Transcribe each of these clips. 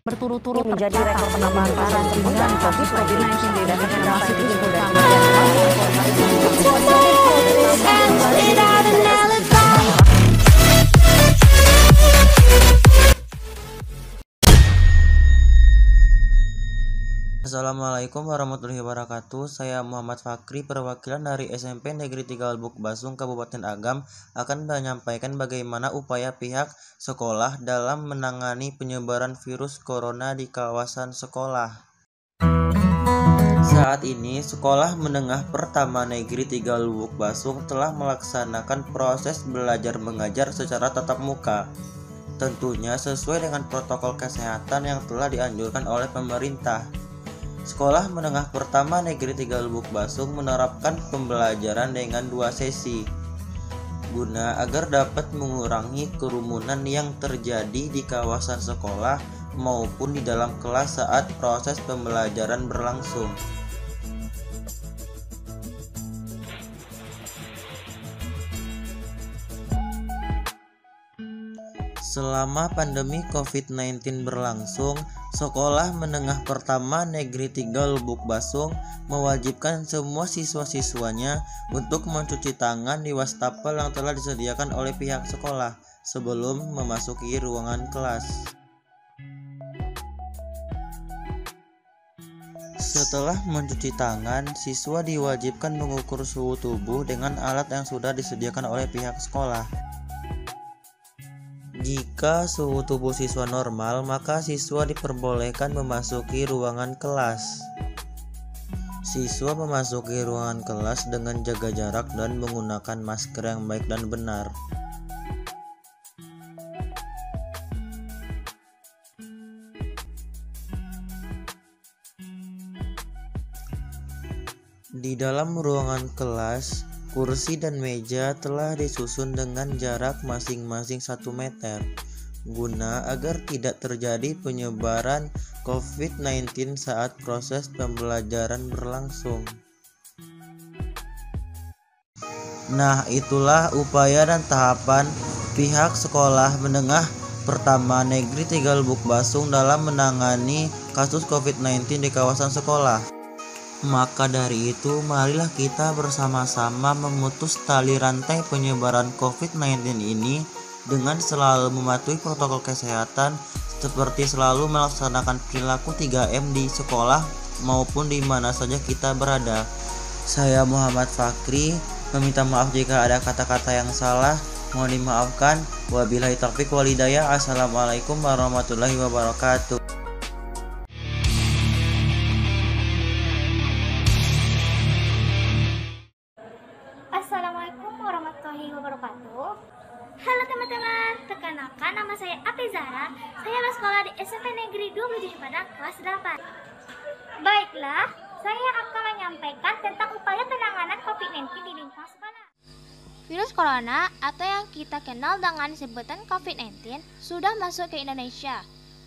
berturut-turut menjadi rekor penambahan kasus dengan COVID-19 di Indonesia masih terus bertambah. Assalamualaikum warahmatullahi wabarakatuh. Saya Muhammad Fakri, perwakilan dari SMP Negeri 3 Lubuk Basung, Kabupaten Agam, akan menyampaikan bagaimana upaya pihak sekolah dalam menangani penyebaran virus corona di kawasan sekolah. Saat ini, Sekolah Menengah Pertama Negeri 3 Lubuk Basung telah melaksanakan proses belajar mengajar secara tatap muka. Tentunya sesuai dengan protokol kesehatan yang telah dianjurkan oleh pemerintah. Sekolah Menengah Pertama Negeri 3 Lubuk Basung menerapkan pembelajaran dengan 2 sesi, guna agar dapat mengurangi kerumunan yang terjadi di kawasan sekolah maupun di dalam kelas saat proses pembelajaran berlangsung. Selama pandemi COVID-19 berlangsung, Sekolah Menengah Pertama Negeri 3 Lubuk Basung mewajibkan semua siswa-siswanya untuk mencuci tangan di wastafel yang telah disediakan oleh pihak sekolah sebelum memasuki ruangan kelas. Setelah mencuci tangan, siswa diwajibkan mengukur suhu tubuh dengan alat yang sudah disediakan oleh pihak sekolah. Jika suhu tubuh siswa normal, maka siswa diperbolehkan memasuki ruangan kelas. Siswa memasuki ruangan kelas dengan jaga jarak dan menggunakan masker yang baik dan benar. Di dalam ruangan kelas, kursi dan meja telah disusun dengan jarak masing-masing 1 meter, guna agar tidak terjadi penyebaran COVID-19 saat proses pembelajaran berlangsung. Nah, itulah upaya dan tahapan pihak Sekolah Menengah Pertama Negeri 3 Lubuk Basung dalam menangani kasus COVID-19 di kawasan sekolah. Maka dari itu, marilah kita bersama-sama memutus tali rantai penyebaran COVID-19 ini dengan selalu mematuhi protokol kesehatan seperti selalu melaksanakan perilaku 3M di sekolah maupun di mana saja kita berada. Saya Muhammad Fakri, meminta maaf jika ada kata-kata yang salah, mohon dimaafkan. Wabillahi taufiq wal hidayah. Assalamualaikum warahmatullahi wabarakatuh. Assalamualaikum warahmatullahi wabarakatuh. Halo teman-teman, perkenalkan nama saya Api Zahra. Saya bersekolah di SMP Negeri 27 Padang kelas 8. Baiklah, saya akan menyampaikan tentang upaya penanganan COVID-19 di lingkungan sekolah. Virus corona atau yang kita kenal dengan sebutan COVID-19 sudah masuk ke Indonesia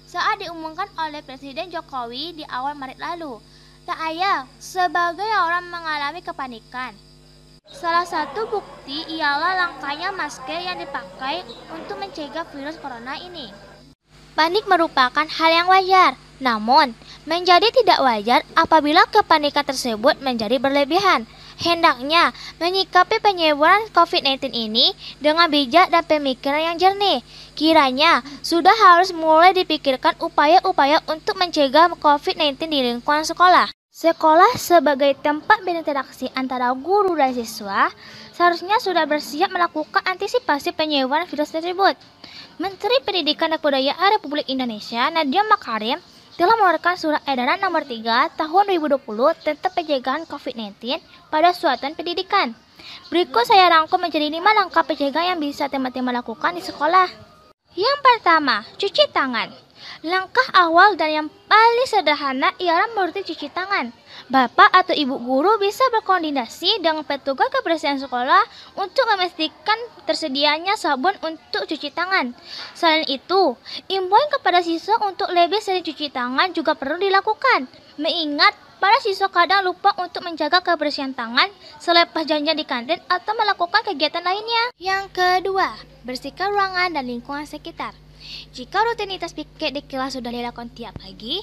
saat diumumkan oleh Presiden Jokowi di awal Maret lalu. Tak ayal, sebagai orang mengalami kepanikan. Salah satu bukti ialah langkanya masker yang dipakai untuk mencegah virus corona ini. Panik merupakan hal yang wajar, namun menjadi tidak wajar apabila kepanikan tersebut menjadi berlebihan. Hendaknya menyikapi penyebaran COVID-19 ini dengan bijak dan pemikiran yang jernih. Kiranya sudah harus mulai dipikirkan upaya-upaya untuk mencegah COVID-19 di lingkungan sekolah. Sekolah sebagai tempat berinteraksi antara guru dan siswa seharusnya sudah bersiap melakukan antisipasi penyebaran virus tersebut. Menteri Pendidikan dan Kebudayaan Republik Indonesia Nadiem Makarim telah mengeluarkan Surat Edaran Nomor 3 Tahun 2020 tentang pencegahan COVID-19 pada satuan pendidikan. Berikut saya rangkum menjadi 5 langkah pencegahan yang bisa teman-teman lakukan di sekolah. Yang pertama, cuci tangan. Langkah awal dan yang paling sederhana ialah merutin cuci tangan. Bapak atau ibu guru bisa berkoordinasi dengan petugas kebersihan sekolah untuk memastikan tersedianya sabun untuk cuci tangan. Selain itu, imbauan kepada siswa untuk lebih sering cuci tangan juga perlu dilakukan. Mengingat para siswa kadang lupa untuk menjaga kebersihan tangan selepas jajan di kantin atau melakukan kegiatan lainnya. Yang kedua, bersihkan ruangan dan lingkungan sekitar. Jika rutinitas piket di kelas sudah dilakukan tiap pagi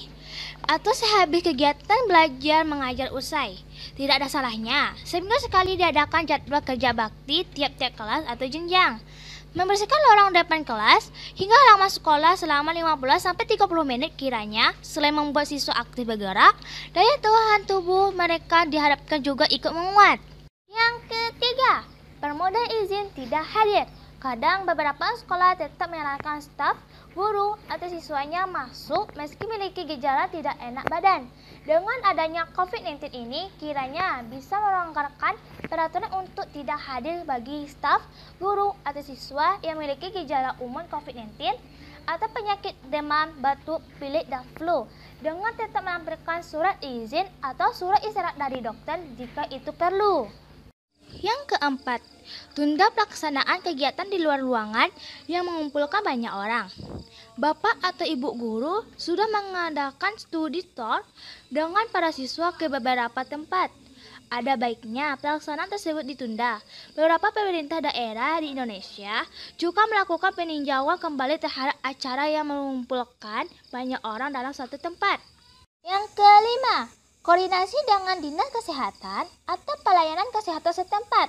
atau sehabis kegiatan belajar mengajar usai, tidak ada salahnya seminggu sekali diadakan jadwal kerja bakti tiap-tiap kelas atau jenjang. Membersihkan lorong depan kelas hingga halaman sekolah selama 15-30 menit kiranya. Selain membuat siswa aktif bergerak, daya tahan tubuh mereka diharapkan juga ikut menguat. Yang ketiga, permodalan izin tidak hadir. Kadang beberapa sekolah tetap menyalahkan staf, guru, atau siswanya masuk meski memiliki gejala tidak enak badan. Dengan adanya COVID-19 ini, kiranya bisa melonggarkan peraturan untuk tidak hadir bagi staf, guru, atau siswa yang memiliki gejala umum COVID-19 atau penyakit demam, batuk, pilek, dan flu, dengan tetap melampirkan surat izin atau surat isyarat dari dokter jika itu perlu. Yang keempat, tunda pelaksanaan kegiatan di luar ruangan yang mengumpulkan banyak orang. Bapak atau ibu guru sudah mengadakan studi tour dengan para siswa ke beberapa tempat. Ada baiknya pelaksanaan tersebut ditunda. Beberapa pemerintah daerah di Indonesia juga melakukan peninjauan kembali terhadap acara yang mengumpulkan banyak orang dalam satu tempat. Yang kelima, koordinasi dengan dinas kesehatan atau pelayanan kesehatan setempat.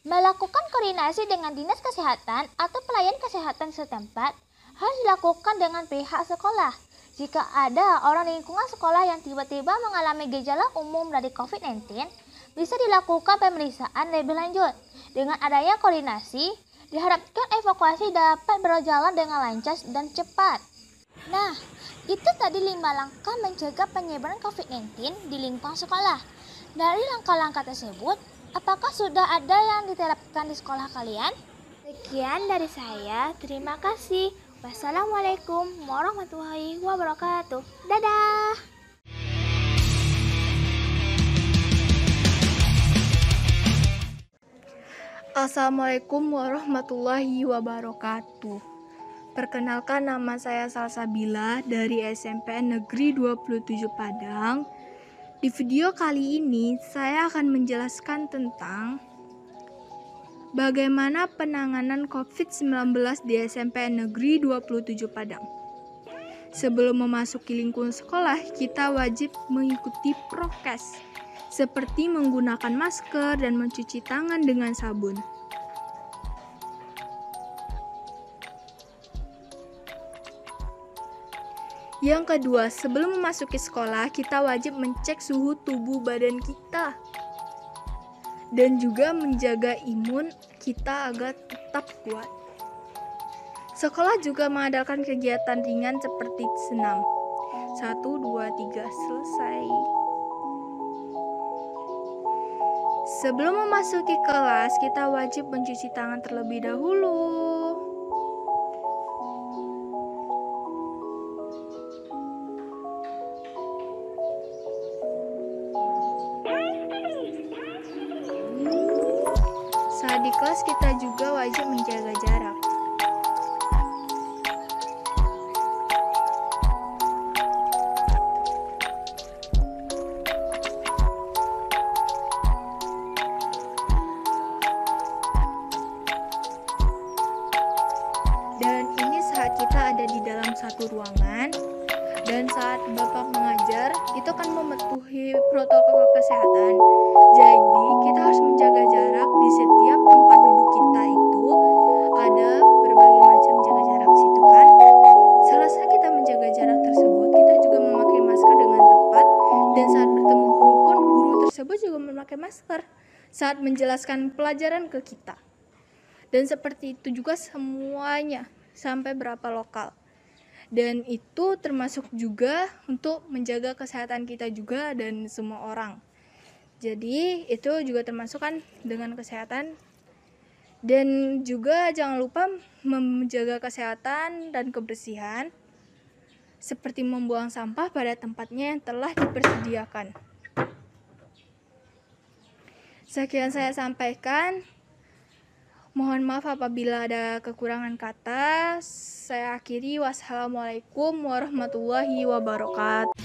Melakukan koordinasi dengan dinas kesehatan atau pelayanan kesehatan setempat harus dilakukan dengan pihak sekolah. Jika ada orang di lingkungan sekolah yang tiba-tiba mengalami gejala umum dari COVID-19, bisa dilakukan pemeriksaan lebih lanjut. Dengan adanya koordinasi, diharapkan evakuasi dapat berjalan dengan lancar dan cepat. Nah, itu tadi 5 langkah mencegah penyebaran COVID-19 di lingkungan sekolah. Dari langkah-langkah tersebut, apakah sudah ada yang diterapkan di sekolah kalian? Sekian dari saya, terima kasih. Wassalamualaikum warahmatullahi wabarakatuh. Dadah! Assalamualaikum warahmatullahi wabarakatuh. Perkenalkan, nama saya Salsabila dari SMP Negeri 27 Padang. Di video kali ini saya akan menjelaskan tentang bagaimana penanganan COVID-19 di SMP Negeri 27 Padang. Sebelum memasuki lingkungan sekolah, kita wajib mengikuti prokes, seperti menggunakan masker dan mencuci tangan dengan sabun. Yang kedua, sebelum memasuki sekolah, kita wajib mengecek suhu tubuh badan kita dan juga menjaga imun kita agar tetap kuat. Sekolah juga mengadakan kegiatan ringan seperti senam. 1, 2, 3, selesai. Sebelum memasuki kelas, kita wajib mencuci tangan terlebih dahulu. Saat di kelas, kita juga wajib menjaga jarak. Dan ini saat kita ada di dalam satu ruangan, dan saat Bapak mengajar, itu kan mematuhi protokol kesehatan. Jadi, kita harus menjaga jarak di setiap tempat duduk kita itu. Ada berbagai macam jaga jarak situ kan. Selesai kita menjaga jarak tersebut, kita juga memakai masker dengan tepat. Dan saat bertemu guru pun, guru tersebut juga memakai masker saat menjelaskan pelajaran ke kita. Dan seperti itu juga semuanya, sampai berapa lokal. Dan itu termasuk juga untuk menjaga kesehatan kita juga dan semua orang. Jadi itu juga termasuk kan dengan kesehatan. Dan juga jangan lupa menjaga kesehatan dan kebersihan, seperti membuang sampah pada tempatnya yang telah dipersediakan. Sekian saya sampaikan. Mohon maaf apabila ada kekurangan kata. Saya akhiri. Wassalamualaikum warahmatullahi wabarakatuh.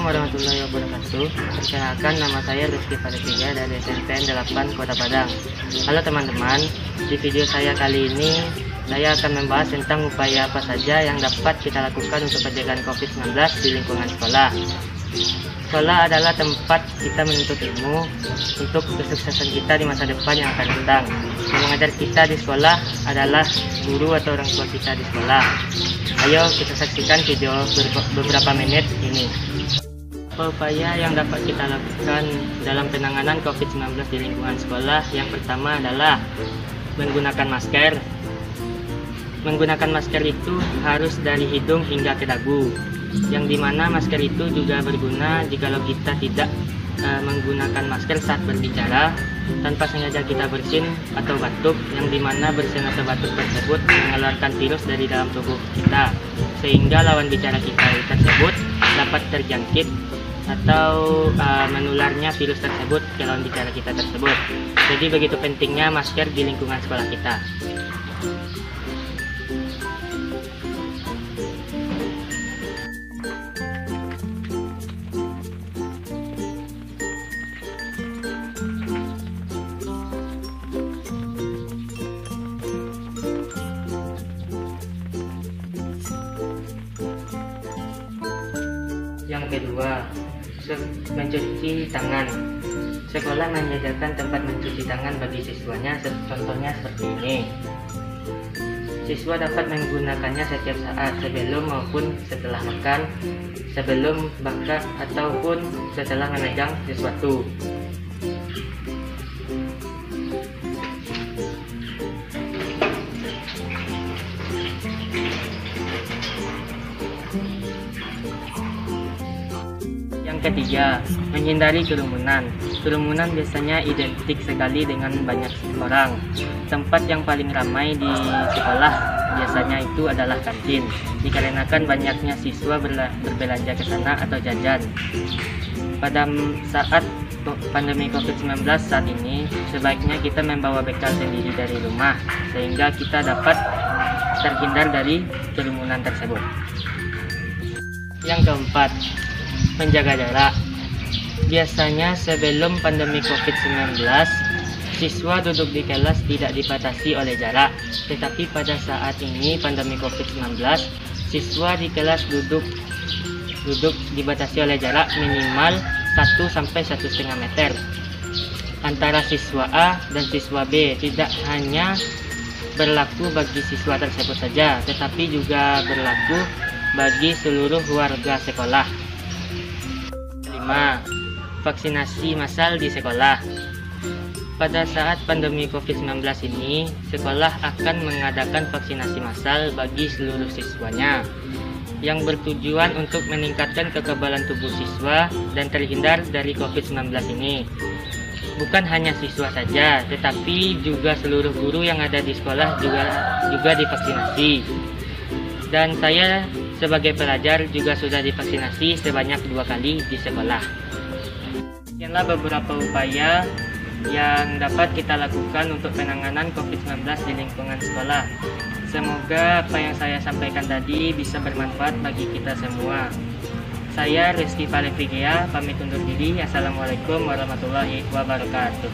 warahmatullahi wabarakatuh. Perkenalkan, nama saya Rizky Fadetiga dari SMPN 8 Kota Padang. Halo teman-teman, di video saya kali ini saya akan membahas tentang upaya apa saja yang dapat kita lakukan untuk pencegahan COVID-19 di lingkungan sekolah. Sekolah adalah tempat kita menuntut ilmu untuk kesuksesan kita di masa depan yang akan datang. Yang mengajar kita di sekolah adalah guru atau orang tua kita di sekolah. Ayo kita saksikan video beberapa menit ini. Upaya yang dapat kita lakukan dalam penanganan COVID-19 di lingkungan sekolah, yang pertama adalah menggunakan masker. Menggunakan masker itu harus dari hidung hingga ke dagu, yang dimana masker itu juga berguna jikalau kita tidak menggunakan masker saat berbicara tanpa sengaja kita bersin atau batuk, yang dimana bersin atau batuk tersebut mengeluarkan virus dari dalam tubuh kita, sehingga lawan bicara kita tersebut dapat terjangkit atau menularnya virus tersebut ke lawan bicara kita tersebut. Jadi begitu pentingnya masker di lingkungan sekolah kita. Yang kedua, mencuci tangan. Sekolah menyediakan tempat mencuci tangan bagi siswanya, contohnya seperti ini. Siswa dapat menggunakannya setiap saat, sebelum maupun setelah makan, sebelum makan ataupun setelah memegang sesuatu. Ketiga, menghindari kerumunan. Kerumunan biasanya identik sekali dengan banyak orang. Tempat yang paling ramai di sekolah biasanya itu adalah kantin, dikarenakan banyaknya siswa berbelanja ke sana atau jajan. Pada saat pandemi COVID-19 saat ini, sebaiknya kita membawa bekal sendiri dari rumah, sehingga kita dapat terhindar dari kerumunan tersebut. Yang keempat, menjaga jarak. Biasanya sebelum pandemi COVID-19, siswa duduk di kelas tidak dibatasi oleh jarak. Tetapi pada saat ini pandemi COVID-19, siswa di kelas duduk dibatasi oleh jarak minimal 1-1,5 meter antara siswa A dan siswa B. Tidak hanya berlaku bagi siswa tersebut saja, tetapi juga berlaku bagi seluruh warga sekolah. 5. Vaksinasi massal di sekolah. Pada saat pandemi COVID-19 ini, sekolah akan mengadakan vaksinasi massal bagi seluruh siswanya, yang bertujuan untuk meningkatkan kekebalan tubuh siswa dan terhindar dari COVID-19 ini. Bukan hanya siswa saja, tetapi juga seluruh guru yang ada di sekolah juga divaksinasi. Dan saya sebagai pelajar juga sudah divaksinasi sebanyak 2 kali di sekolah. Sekianlah beberapa upaya yang dapat kita lakukan untuk penanganan COVID-19 di lingkungan sekolah. Semoga apa yang saya sampaikan tadi bisa bermanfaat bagi kita semua. Saya Rizky Fadetiga, pamit undur diri. Assalamualaikum warahmatullahi wabarakatuh.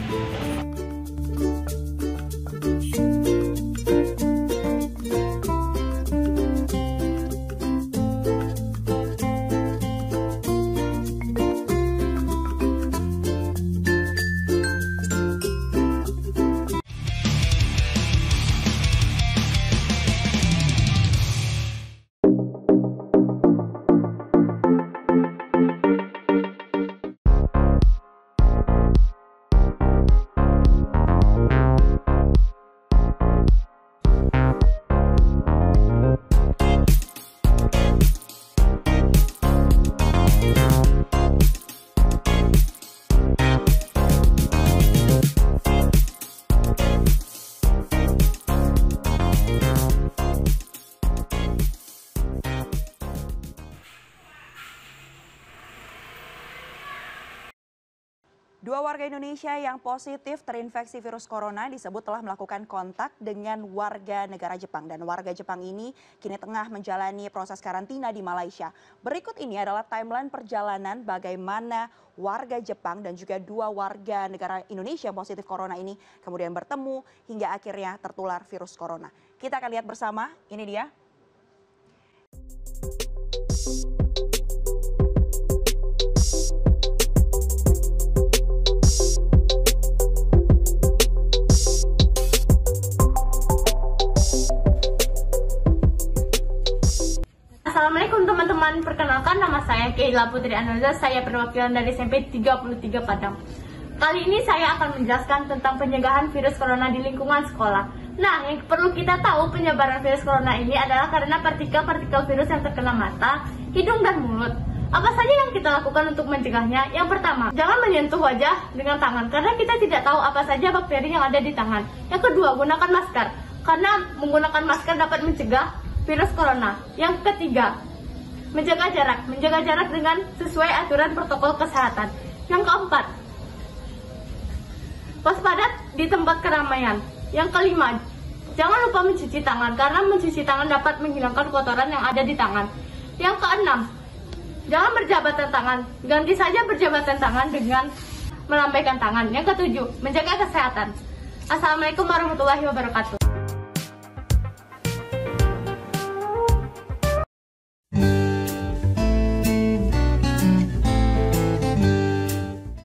Dua warga Indonesia yang positif terinfeksi virus corona disebut telah melakukan kontak dengan warga negara Jepang. Dan warga Jepang ini kini tengah menjalani proses karantina di Malaysia. Berikut ini adalah timeline perjalanan bagaimana warga Jepang dan juga dua warga negara Indonesia yang positif corona ini kemudian bertemu hingga akhirnya tertular virus corona. Kita akan lihat bersama, ini dia. Assalamualaikum teman-teman, perkenalkan nama saya Keila Putri Anuza, saya perwakilan dari SMP 33 Padang. Kali ini saya akan menjelaskan tentang pencegahan virus corona di lingkungan sekolah. Nah, yang perlu kita tahu penyebaran virus corona ini adalah karena partikel-partikel virus yang terkena mata, hidung, dan mulut. Apa saja yang kita lakukan untuk mencegahnya? Yang pertama, jangan menyentuh wajah dengan tangan karena kita tidak tahu apa saja bakteri yang ada di tangan. Yang kedua, gunakan masker karena menggunakan masker dapat mencegah virus corona. Yang ketiga, menjaga jarak dengan sesuai aturan protokol kesehatan. Yang keempat, waspada di tempat keramaian. Yang kelima, jangan lupa mencuci tangan karena mencuci tangan dapat menghilangkan kotoran yang ada di tangan. Yang keenam, jangan berjabatan tangan, ganti saja berjabatan tangan dengan melambaikan tangan. Yang ketujuh, menjaga kesehatan. Assalamualaikum warahmatullahi wabarakatuh.